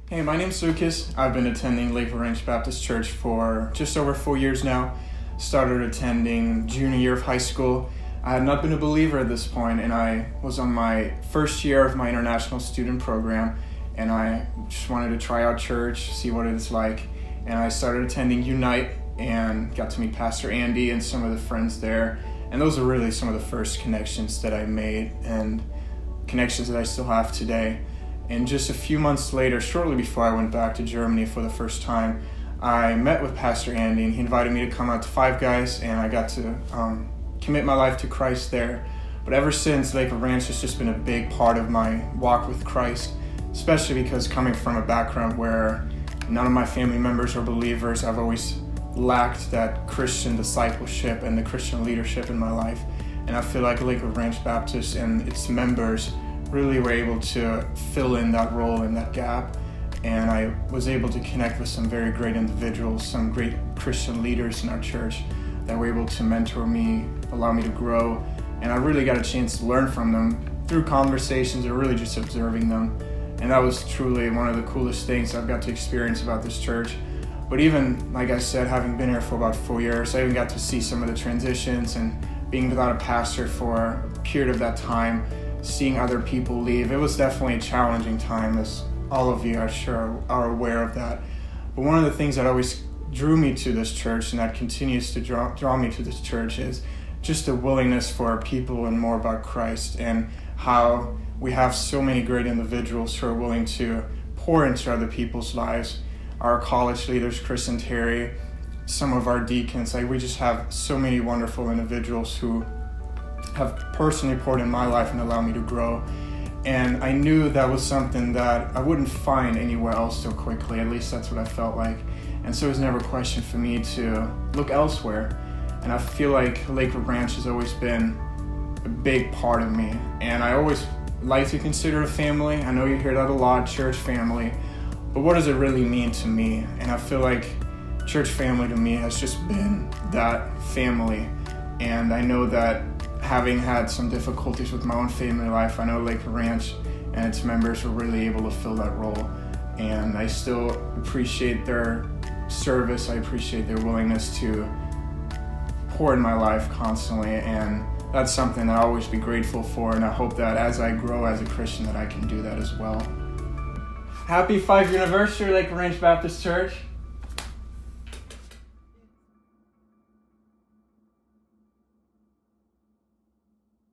Hey, my name's Lukas. I've been attending LWRBC Baptist Church for just over 4 years now. Started attending junior year of high school. I had not been a believer at this point, and I was on my first year of my international student program, and I just wanted to try out church, see what it's like. And I started attending Unite and got to meet Pastor Andy and some of the friends there. And those are really some of the first connections that I made and connections that I still have today. And just a few months later, shortly before I went back to Germany for the first time, I met with Pastor Andy, and he invited me to come out to Five Guys, and I got to commit my life to Christ there. But ever since, LWRBC has just been a big part of my walk with Christ, especially because coming from a background where none of my family members are believers, I've always lacked that Christian discipleship and the Christian leadership in my life. And I feel like LWRBC Baptist and its members really were able to fill in that role and that gap. And I was able to connect with some very great individuals, some great Christian leaders in our church that were able to mentor me, allow me to grow. And I really got a chance to learn from them through conversations or really just observing them. And that was truly one of the coolest things I've got to experience about this church. But even, like I said, having been here for about 4 years, I even got to see some of the transitions and being without a pastor for a period of that time, seeing other people leave. It was definitely a challenging time, as all of you, I'm sure, are aware of that. But one of the things that always drew me to this church, and that continues to draw me to this church, is just a willingness for people to learn more about Christ, and how we have so many great individuals who are willing to pour into other people's lives. Our college leaders, Chris and Terry, some of our deacons, we just have so many wonderful individuals who have personally poured in my life and allowed me to grow. And I knew that was something that I wouldn't find anywhere else so quickly. At least that's what I felt like. And so it was never a question for me to look elsewhere. And I feel like LWRBC has always been a big part of me. And I always like to consider a family. I know you hear that a lot, church family. But what does it really mean to me? And I feel like church family to me has just been that family. And I know that having had some difficulties with my own family life, I know LWRBC and its members were really able to fill that role. And I still appreciate their service. I appreciate their willingness to pour in my life constantly. And that's something that I'll always be grateful for. And I hope that as I grow as a Christian that I can do that as well. Happy 5th anniversary, LWRBC Baptist Church.